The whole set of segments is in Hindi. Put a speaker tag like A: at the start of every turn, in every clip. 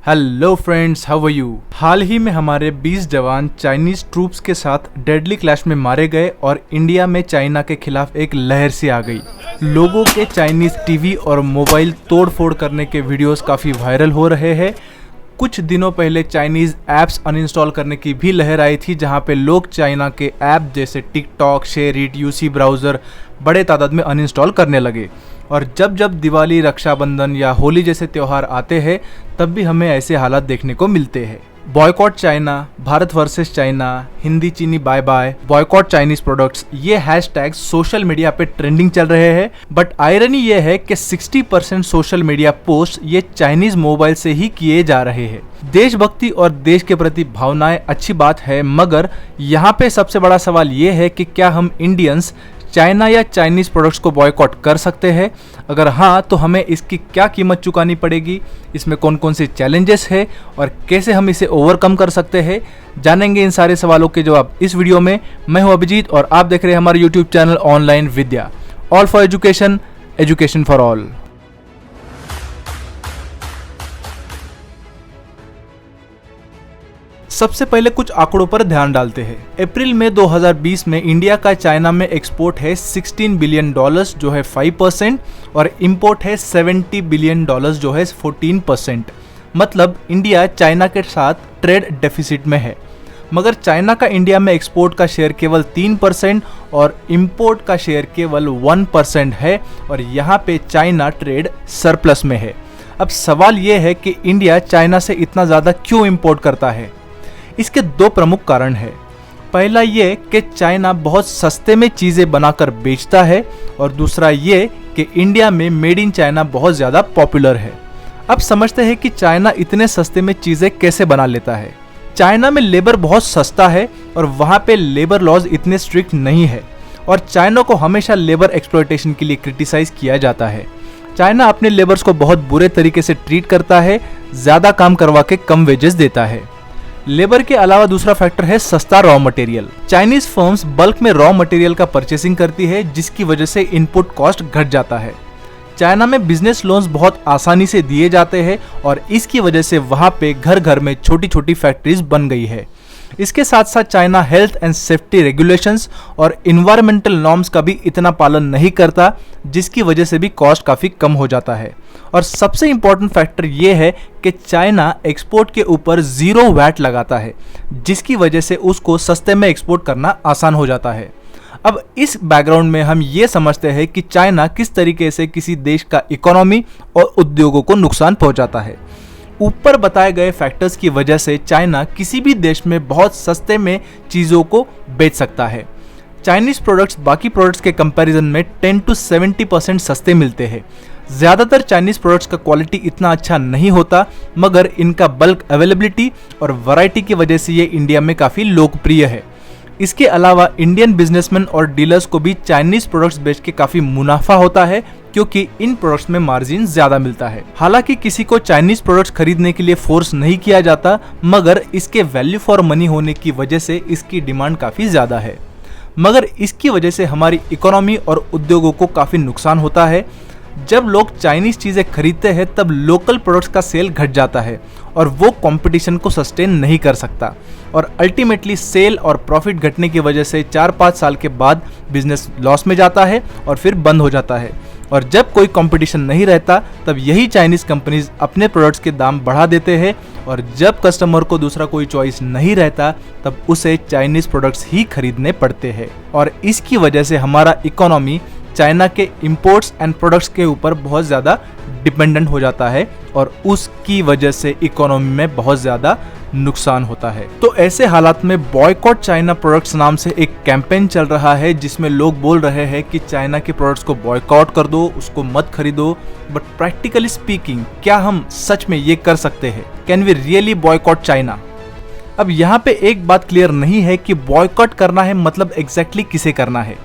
A: Hello friends, how are you. हाल ही में हमारे 20 जवान चाइनीज ट्रूप्स के साथ डेडली क्लैश में मारे गए और इंडिया में चाइना के खिलाफ एक लहर सी आ गई। लोगों के चाइनीज टीवी और मोबाइल तोड़-फोड़ करने के वीडियोस काफ़ी वायरल हो रहे हैं। कुछ दिनों पहले चाइनीज़ ऐप्स अनइंस्टॉल करने की भी लहर आई थी, जहां पे लोग चाइना के ऐप जैसे टिकटॉक, शेयरइट, यूसी ब्राउज़र बड़े तादाद में अनइंस्टॉल करने लगे। और जब जब दिवाली, रक्षाबंधन या होली जैसे त्यौहार आते हैं तब भी हमें ऐसे हालात देखने को मिलते हैं। Boycott China, Bharat versus China, Hindi Chini bye bye, boycott Chinese products, ये हैशटैग सोशल मीडिया पे ट्रेंडिंग चल रहे हैं। बट आयरनी ये है कि 60% सोशल मीडिया पोस्ट ये चाइनीज मोबाइल से ही किए जा रहे हैं। देशभक्ति और देश के प्रति भावनाएं अच्छी बात है, मगर यहाँ पे सबसे बड़ा सवाल ये है कि क्या हम इंडियंस चाइना या चाइनीज प्रोडक्ट्स को बॉयकॉट कर सकते हैं? अगर हाँ, तो हमें इसकी क्या कीमत चुकानी पड़ेगी, इसमें कौन कौन से चैलेंजेस है और कैसे हम इसे ओवरकम कर सकते हैं, जानेंगे इन सारे सवालों के जवाब इस वीडियो में। मैं हूं अभिजीत और आप देख रहे हैं हमारे YouTube channel online Vidya, all for education, education for all. सबसे पहले कुछ आंकड़ों पर ध्यान डालते हैं। अप्रैल में 2020 में इंडिया का चाइना में एक्सपोर्ट है $16 बिलियन जो है 5%, और इंपोर्ट है $70 बिलियन जो है 14%। मतलब इंडिया चाइना के साथ ट्रेड डेफिसिट में है। मगर चाइना का इंडिया में एक्सपोर्ट का शेयर केवल 3% और इंपोर्ट का शेयर केवल 1% है, और यहाँ पे चाइना ट्रेड सरप्लस में है। अब सवाल ये है कि इंडिया चाइना से इतना ज़्यादा क्यों इंपोर्ट करता है? इसके दो प्रमुख कारण हैं। पहला ये कि चाइना बहुत सस्ते में चीज़ें बनाकर बेचता है, और दूसरा ये कि इंडिया में मेड इन चाइना बहुत ज़्यादा पॉपुलर है। अब समझते हैं कि चाइना इतने सस्ते में चीज़ें कैसे बना लेता है। चाइना में लेबर बहुत सस्ता है और वहाँ पे लेबर लॉज इतने स्ट्रिक्ट नहीं है, और चाइना को हमेशा लेबर एक्सप्लॉयटेशन के लिए क्रिटिसाइज किया जाता है। चाइना अपने लेबर्स को बहुत बुरे तरीके से ट्रीट करता है, ज़्यादा काम करवा के कम वेजेस देता है। लेबर के अलावा दूसरा फैक्टर है सस्ता raw material. Chinese firms bulk में रॉ मटेरियल का परचेसिंग करती है, जिसकी वजह से इनपुट कॉस्ट घट जाता है। चाइना में बिजनेस लोन्स बहुत आसानी से दिए जाते हैं, और इसकी वजह से वहाँ पे घर घर में छोटी छोटी फैक्ट्रीज बन गई है। इसके साथ साथ China health and safety regulations और इन्वायरमेंटल नॉर्म्स का भी इतना पालन नहीं करता, जिसकी वजह से भी कॉस्ट काफ़ी कम हो जाता है। और सबसे इम्पॉर्टेंट फैक्टर ये है कि चाइना एक्सपोर्ट के ऊपर 0 वैट लगाता है, जिसकी वजह से उसको सस्ते में एक्सपोर्ट करना आसान हो जाता है। अब इस बैकग्राउंड में हम ये समझते हैं कि चाइना किस तरीके से किसी देश का इकोनॉमी और उद्योगों को नुकसान पहुंचाता है। ऊपर बताए गए फैक्टर्स की वजह से चाइना किसी भी देश में बहुत सस्ते में चीज़ों को बेच सकता है। चाइनीज प्रोडक्ट्स बाकी प्रोडक्ट्स के कंपैरिजन में 10 to 70% सस्ते मिलते हैं। ज़्यादातर चाइनीज प्रोडक्ट्स का क्वालिटी इतना अच्छा नहीं होता, मगर इनका बल्क अवेलेबिलिटी और वैरायटी की वजह से ये इंडिया में काफ़ी लोकप्रिय है। इसके अलावा इंडियन बिजनेसमैन और डीलर्स को भी चाइनीज प्रोडक्ट्स बेच के काफ़ी मुनाफा होता है, क्योंकि इन प्रोडक्ट्स में मार्जिन ज़्यादा मिलता है। हालांकि किसी को चाइनीज प्रोडक्ट्स खरीदने के लिए फोर्स नहीं किया जाता, मगर इसके वैल्यू फॉर मनी होने की वजह से इसकी डिमांड काफ़ी ज़्यादा है। मगर इसकी वजह से हमारी इकोनॉमी और उद्योगों को काफ़ी नुकसान होता है। जब लोग चाइनीज चीज़ें खरीदते हैं तब लोकल प्रोडक्ट्स का सेल घट जाता है, और वो कंपटीशन को सस्टेन नहीं कर सकता, और अल्टीमेटली सेल और प्रॉफिट घटने की वजह से 4-5 साल के बाद बिजनेस लॉस में जाता है और फिर बंद हो जाता है। और जब कोई कंपटीशन नहीं रहता तब यही चाइनीज़ कंपनीज अपने प्रोडक्ट्स के दाम बढ़ा देते हैं, और जब कस्टमर को दूसरा कोई चॉइस नहीं रहता तब उसे चाइनीज़ प्रोडक्ट्स ही खरीदने पड़ते हैं। और इसकी वजह से हमारा इकोनॉमी चाइना के इंपोर्ट्स एंड प्रोडक्ट्स के ऊपर बहुत ज़्यादा डिपेंडेंट हो जाता है, और उसकी वजह से इकोनॉमी में बहुत ज़्यादा नुकसान होता है। तो ऐसे हालात में बॉयकॉट चाइना प्रोडक्ट्स नाम से एक कैंपेन चल रहा है, जिसमें लोग बोल रहे हैं कि चाइना के प्रोडक्ट्स को बॉयकॉट कर दो, उसको मत खरीदो। बट प्रैक्टिकली स्पीकिंग, क्या हम सच में ये कर सकते हैं? Can we really boycott China? अब यहाँ पे एक बात क्लियर नहीं है कि बॉयकॉट करना है मतलब एग्जैक्टली किसे करना है।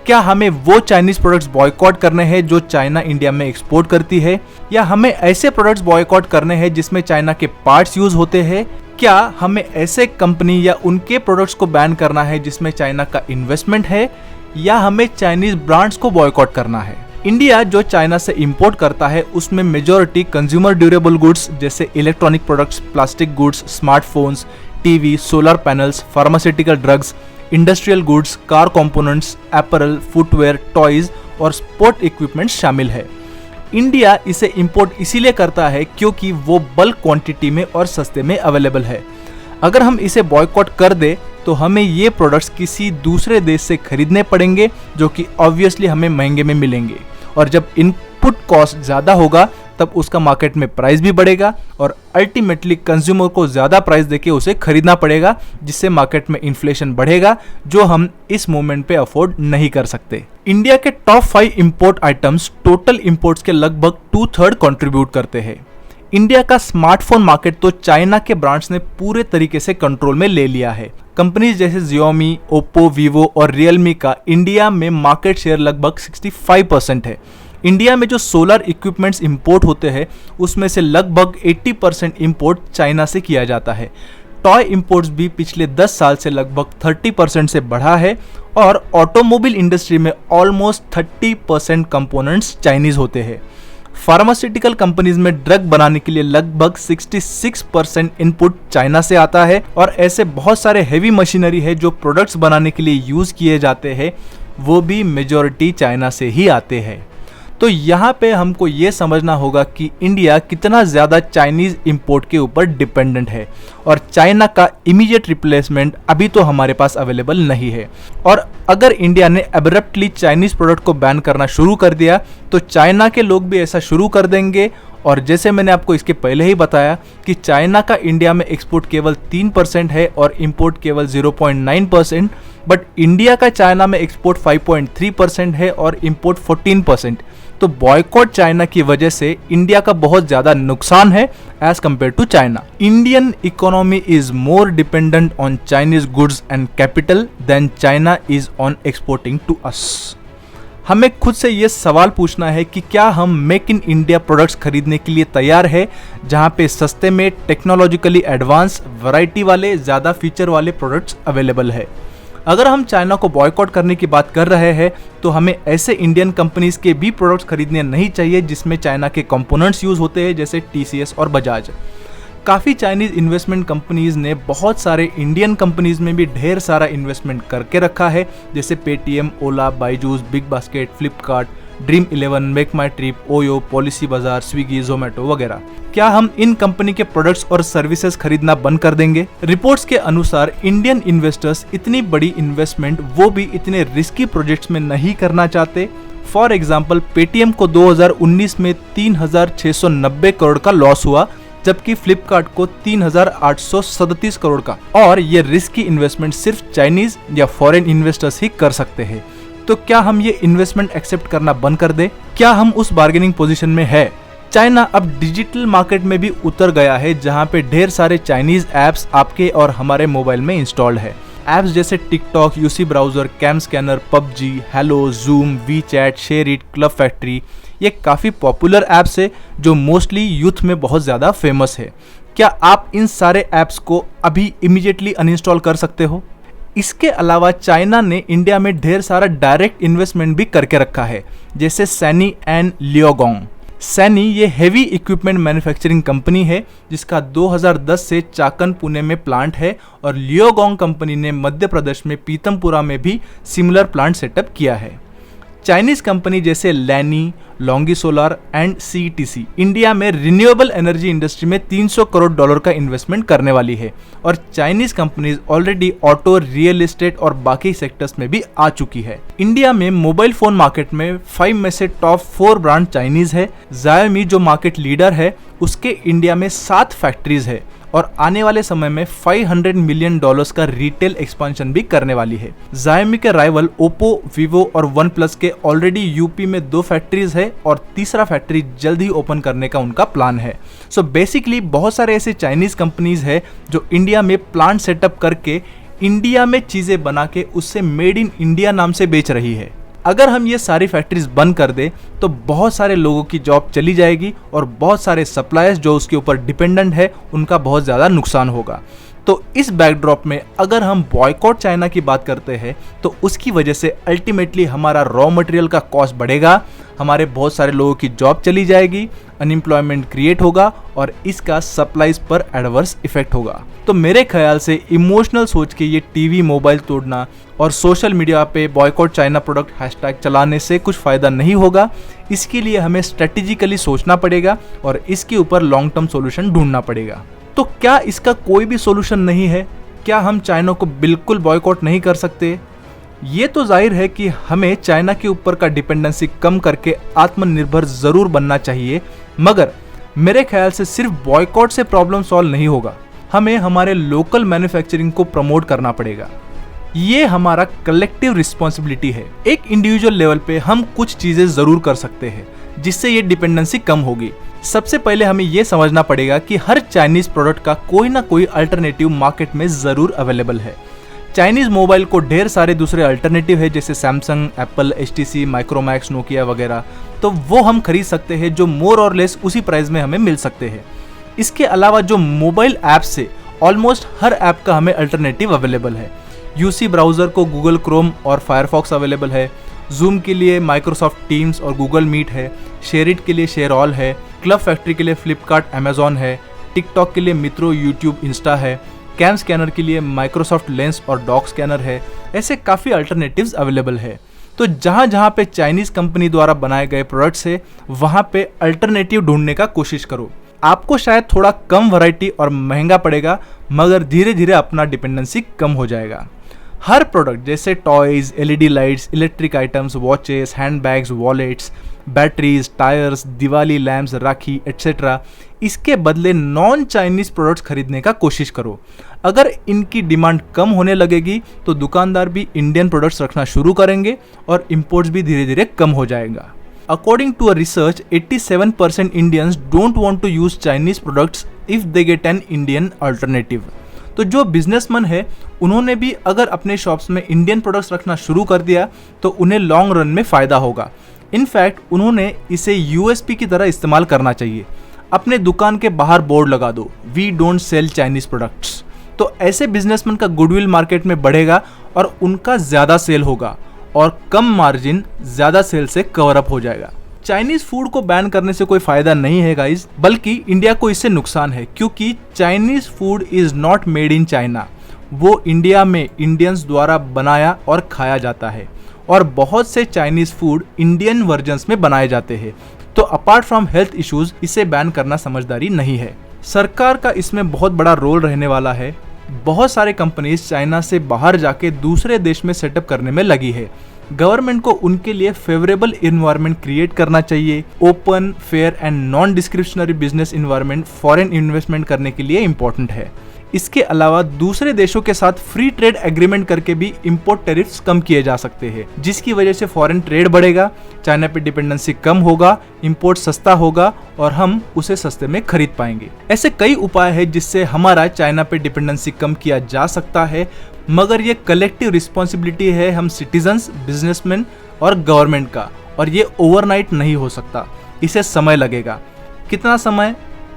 A: क्या हमें वो चाइनीज प्रोडक्ट्स बॉयकॉट करने हैं जो चाइना इंडिया में एक्सपोर्ट करती है, या हमें ऐसे प्रोडक्ट्स बॉयकॉट करने हैं जिसमें चाइना के पार्ट्स यूज होते हैं? क्या हमें ऐसे कंपनी या उनके प्रोडक्ट्स को बैन करना है जिसमें चाइना का इन्वेस्टमेंट है, या हमें चाइनीज ब्रांड्स को बॉयकॉट करना है? इंडिया जो चाइना से इंपोर्ट करता है उसमें मेजॉरिटी कंज्यूमर ड्यूरेबल गुड्स जैसे electronic products, plastic goods, smartphones, TV, solar panels, pharmaceutical drugs, industrial goods, car components, apparel, footwear, toys और स्पोर्ट इक्विपमेंट्स शामिल है। इंडिया इसे इंपोर्ट इसीलिए करता है क्योंकि वो बल्क क्वांटिटी में और सस्ते में अवेलेबल है। अगर हम इसे बॉयकॉट कर दे तो हमें ये प्रोडक्ट्स किसी दूसरे देश से खरीदने पड़ेंगे जो कि ऑब्वियसली हमें महंगे में मिलेंगे, और जब इनपुट कॉस्ट ज़्यादा होगा तब उसका मार्केट में प्राइस भी बढ़ेगा और अल्टीमेटली कंज्यूमर को ज़्यादा प्राइस देके उसे खरीदना पड़ेगा, जिससे मार्केट में इन्फ्लेशन बढ़ेगा जो हम इस मोमेंट पे अफोर्ड नहीं कर सकते। इंडिया के top 5 import items total imports के लगभग 2/3 कंट्रीब्यूट करते हैं। इंडिया का स्मार्टफोन मार्केट तो चाइना के ब्रांड्स ने पूरे तरीके से कंट्रोल में ले लिया है। कंपनीज जैसे Xiaomi, ओप्पो, वीवो और रियलमी का इंडिया में मार्केट शेयर लगभग 65% है। इंडिया में जो सोलर इक्विपमेंट्स इंपोर्ट होते हैं उसमें से लगभग 80% इंपोर्ट चाइना से किया जाता है। टॉय इंपोर्ट्स भी पिछले 10 साल से लगभग 30% से बढ़ा है और ऑटोमोबाइल इंडस्ट्री में ऑलमोस्ट 30% कंपोनेंट्स चाइनीज होते हैं। फार्मास्यूटिकल कंपनीज में ड्रग बनाने के लिए लगभग 66% इनपुट चाइना से आता है और ऐसे बहुत सारे हेवी मशीनरी है जो प्रोडक्ट्स बनाने के लिए यूज किए जाते हैं, वो भी मेजॉरिटी चाइना से ही आते हैं। तो यहाँ पे हमको ये समझना होगा कि इंडिया कितना ज़्यादा चाइनीज़ इंपोर्ट के ऊपर डिपेंडेंट है और चाइना का इमीडिएट रिप्लेसमेंट अभी तो हमारे पास अवेलेबल नहीं है। और अगर इंडिया ने एब्रप्टली चाइनीज़ प्रोडक्ट को बैन करना शुरू कर दिया तो चाइना के लोग भी ऐसा शुरू कर देंगे। और जैसे मैंने आपको इसके पहले ही बताया कि चाइना का इंडिया में एक्सपोर्ट केवल 3% है और इंपोर्ट केवल 0.9%, बट इंडिया का चाइना में एक्सपोर्ट 5.3% है और इंपोर्ट 14%। तो बॉयकॉट चाइना की वजह से इंडिया का बहुत ज़्यादा नुकसान है as compare to China. Indian economy is more dependent on Chinese goods and capital than China is on exporting to us. हमें खुद से ये सवाल पूछना है कि क्या हम मेक इन इंडिया प्रोडक्ट्स खरीदने के लिए तैयार है, जहाँ पे सस्ते में टेक्नोलॉजिकली एडवांस वैरायटी वाले ज़्यादा फीचर वाले प्रोडक्ट्स अवेलेबल है। अगर हम चाइना को बॉयकॉट करने की बात कर रहे हैं तो हमें ऐसे इंडियन कंपनीज के भी प्रोडक्ट्स खरीदने नहीं चाहिए जिसमें चाइना के कंपोनेंट्स यूज होते हैं, जैसे TCS और बजाज। काफ़ी चाइनीज़ इन्वेस्टमेंट कंपनीज ने बहुत सारे इंडियन कंपनीज में भी ढेर सारा इन्वेस्टमेंट करके रखा है, जैसे Paytm, Ola, Byju's, Big Basket, Flipkart, Dream11, Make My Trip, OYO, policy Bazaar, Swiggy, Zomato वगैरह। क्या हम इन कंपनी के प्रोडक्ट्स और सर्विसेज खरीदना बंद कर देंगे? रिपोर्ट्स के अनुसार इंडियन इन्वेस्टर्स इतनी बड़ी इन्वेस्टमेंट वो भी इतने रिस्की प्रोजेक्ट्स में नहीं करना चाहते। फॉर एग्जाम्पल, पेटीएम को 2019 में 3,690 करोड़ का लॉस हुआ, जबकि फ्लिपकार्ट को 3,837 करोड़ का। और ये रिस्की इन्वेस्टमेंट सिर्फ चाइनीज या फॉरेन इन्वेस्टर्स ही कर सकते हैं। तो क्या हम ये इन्वेस्टमेंट एक्सेप्ट करना बंद कर दे? क्या हम उस बार्गेनिंग पोजीशन में है? चाइना अब डिजिटल मार्केट में भी उतर गया है, जहां पे ढेर सारे चाइनीज ऐप्स आपके और हमारे मोबाइल में इंस्टॉल्ड है। ऐप्स जैसे TikTok, UC Browser, CamScanner, PUBG, Helo, Zoom, WeChat, SHAREit, Club Factory, ये काफ़ी पॉपुलर ऐप्स है जो मोस्टली यूथ में बहुत ज़्यादा फेमस है। क्या आप इन सारे ऐप्स को अभी इमीडिएटली अनइंस्टॉल कर सकते हो? इसके अलावा चाइना ने इंडिया में ढेर सारा डायरेक्ट इन्वेस्टमेंट भी करके रखा है, जैसे सैनी एंड लियोगोंग। सैनी ये हेवी इक्विपमेंट मैन्युफैक्चरिंग कंपनी है जिसका 2010 से चाकन, पुणे में प्लांट है, और लियोगोंग कंपनी ने मध्य प्रदेश में पीतमपुरा में भी सिमिलर प्लांट सेटअप किया है। चाइनीज कंपनी जैसे लैनी, Longi solar and CETC India में रिन्यूएबल एनर्जी इंडस्ट्री में $300 करोड़ का इन्वेस्टमेंट करने वाली है, और Chinese companies already auto, real estate और बाकी सेक्टर्स में भी आ चुकी है। इंडिया में मोबाइल फोन मार्केट में 5 में से टॉप 4 ब्रांड चाइनीज है। Xiaomi जो मार्केट लीडर है उसके इंडिया में 7 फैक्ट्रीज है और आने वाले समय में $500 मिलियन का रिटेल एक्सपेंशन भी करने वाली है। Xiaomi के राइवल ओप्पो, वीवो और वन प्लस के ऑलरेडी यूपी में 2 फैक्ट्रीज है और तीसरा फैक्ट्री जल्द ही ओपन करने का उनका प्लान है। सो बेसिकली बहुत सारे ऐसे चाइनीज कंपनीज है जो इंडिया में प्लांट सेटअप करके इंडिया में चीजें बना के उससे मेड इन इंडिया नाम से बेच रही है। अगर हम ये सारी फैक्ट्रीज बंद कर दें तो बहुत सारे लोगों की जॉब चली जाएगी और बहुत सारे सप्लायर्स जो उसके ऊपर डिपेंडेंट है उनका बहुत ज़्यादा नुकसान होगा। तो इस बैकड्रॉप में अगर हम बॉयकॉट चाइना की बात करते हैं तो उसकी वजह से अल्टीमेटली हमारा रॉ मटेरियल का कॉस्ट बढ़ेगा, हमारे बहुत सारे लोगों की जॉब चली जाएगी, अनएम्प्लॉयमेंट क्रिएट होगा और इसका सप्लाईज पर एडवर्स इफेक्ट होगा। तो मेरे ख्याल से इमोशनल सोच के ये टीवी मोबाइल तोड़ना और सोशल मीडिया पे बॉयकॉट चाइना प्रोडक्ट हैशटैग चलाने से कुछ फ़ायदा नहीं होगा। इसके लिए हमें स्ट्रेटेजिकली सोचना पड़ेगा और इसके ऊपर लॉन्ग टर्म सॉल्यूशन ढूंढना पड़ेगा। तो क्या इसका कोई भी सॉल्यूशन नहीं है? क्या हम चाइना को बिल्कुल बॉयकॉट नहीं कर सकते? ये तो जाहिर है कि हमें चाइना के ऊपर का डिपेंडेंसी कम करके आत्मनिर्भर ज़रूर बनना चाहिए, मगर मेरे ख्याल से सिर्फ बॉयकॉट से प्रॉब्लम सॉल्व नहीं होगा। हमें हमारे लोकल मैन्युफैक्चरिंग को प्रमोट करना पड़ेगा। ये हमारा कलेक्टिव रिस्पॉन्सिबिलिटी है। एक इंडिविजुअल लेवल पे हम कुछ चीज़ें ज़रूर कर सकते हैं जिससे ये डिपेंडेंसी कम होगी। सबसे पहले हमें ये समझना पड़ेगा कि हर चाइनीज़ प्रोडक्ट का कोई ना कोई अल्टरनेटिव मार्केट में ज़रूर अवेलेबल है। चाइनीज़ मोबाइल को ढेर सारे दूसरे अल्टरनेटिव है जैसे Samsung, Apple, HTC, Micromax, Nokia वगैरह, तो वो हम खरीद सकते हैं जो मोर और लेस उसी प्राइस में हमें मिल सकते हैं। इसके अलावा जो मोबाइल ऐप से ऑलमोस्ट हर ऐप का हमें अल्टरनेटिव अवेलेबल है। यूसी ब्राउज़र को गूगल क्रोम और फायरफॉक्स अवेलेबल है, जूम के लिए माइक्रोसॉफ्ट टीम्स और गूगल मीट है, शेयरिट के लिए शेयरऑल है, क्लब फैक्ट्री के लिए फ्लिपकार्ट, अमेजॉन है, टिकटॉक के लिए मित्रो, यूट्यूब, इंस्टा है, कैम स्कैनर के लिए माइक्रोसॉफ्ट लेंस और डॉक स्कैनर है। ऐसे काफ़ी अल्टरनेटिव्स अवेलेबल है। तो जहाँ जहाँ पे चाइनीज़ कंपनी द्वारा बनाए गए प्रोडक्ट्स है वहाँ पे अल्टरनेटिव ढूंढने का कोशिश करो। आपको शायद थोड़ा कम वैरायटी और महंगा पड़ेगा, मगर धीरे धीरे अपना डिपेंडेंसी कम हो जाएगा। हर प्रोडक्ट जैसे toys, LED lights, electric items, watches, handbags, wallets, batteries, tyres, Diwali lamps, Rakhi etcetera, इसके बदले नॉन चाइनीज़ प्रोडक्ट्स खरीदने का कोशिश करो। अगर इनकी डिमांड कम होने लगेगी तो दुकानदार भी इंडियन प्रोडक्ट्स रखना शुरू करेंगे और इंपोर्ट्स भी धीरे धीरे कम हो जाएगा। According to a research, 87% Indians don't want to use Chinese products if they get an Indian alternative. तो जो बिजनेसमैन है उन्होंने भी अगर अपने शॉप्स में इंडियन प्रोडक्ट्स रखना शुरू कर दिया तो उन्हें लॉन्ग रन में फ़ायदा होगा। इनफैक्ट उन्होंने इसे USP की तरह इस्तेमाल करना चाहिए। अपने दुकान के बाहर बोर्ड लगा दो, we don't sell Chinese products. तो ऐसे बिजनेसमैन का गुडविल मार्केट में बढ़ेगा और उनका ज़्यादा सेल होगा और कम मार्जिन ज़्यादा सेल से कवर अप हो जाएगा। चाइनीज़ फूड को बैन करने से कोई फ़ायदा नहीं है गाइज, बल्कि इंडिया को इससे नुकसान है, क्योंकि Chinese food is not made in China. वो इंडिया में इंडियंस द्वारा बनाया और खाया जाता है और बहुत से चाइनीज़ फूड इंडियन वर्जन्स में बनाए जाते हैं। तो अपार्ट फ्रॉम हेल्थ इश्यूज इसे बैन करना समझदारी नहीं है। सरकार का इसमें बहुत बड़ा रोल रहने वाला है। बहुत सारे कंपनीज चाइना से बाहर जाके दूसरे देश में सेटअप करने में लगी है। गवर्नमेंट को उनके लिए फेवरेबल इन्वायरमेंट क्रिएट करना चाहिए। Open, fair and non discretionary business environment foreign investment करने के लिए इम्पोर्टेंट है। इसके अलावा दूसरे देशों के साथ फ्री ट्रेड एग्रीमेंट करके भी इंपोर्ट टैरिफ्स कम किए जा सकते हैं, जिसकी वजह से फॉरेन ट्रेड बढ़ेगा, चाइना पे डिपेंडेंसी कम होगा, इंपोर्ट सस्ता होगा और हम उसे सस्ते में खरीद पाएंगे। ऐसे कई उपाय हैं जिससे हमारा चाइना पे डिपेंडेंसी कम किया जा सकता है, मगर ये कलेक्टिव रिस्पॉन्सिबिलिटी है हम सिटीजन्स, बिजनेसमैन और गवर्नमेंट का, और ये ओवरनाइट नहीं हो सकता। इसे समय लगेगा। कितना समय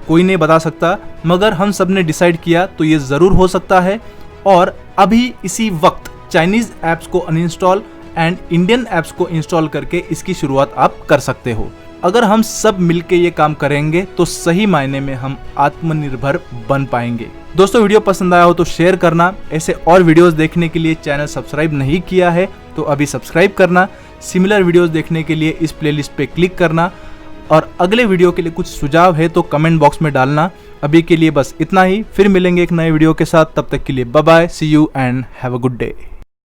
A: कोई नहीं बता सकता, मगर हम सब ने डिसाइड किया तो ये ज़रूर हो सकता है। और अभी इसी वक्त चाइनीज़ ऐप्स को अनइंस्टॉल एंड इंडियन ऐप्स को इंस्टॉल करके इसकी शुरुआत आप कर सकते हो। अगर हम सब मिलके ये काम करेंगे तो सही मायने में हम आत्मनिर्भर बन पाएंगे। दोस्तों, वीडियो पसंद आया हो तो शेयर करना। ऐसे और वीडियोस देखने के लिए चैनल सब्सक्राइब नहीं किया है तो अभी सब्सक्राइब करना। सिमिलर वीडियोस देखने के लिए इस प्लेलिस्ट पे क्लिक करना और अगले वीडियो के लिए कुछ सुझाव है तो कमेंट बॉक्स में डालना। अभी के लिए बस इतना ही, फिर मिलेंगे एक नए वीडियो के साथ। तब तक के लिए bye bye, see you and have a good day.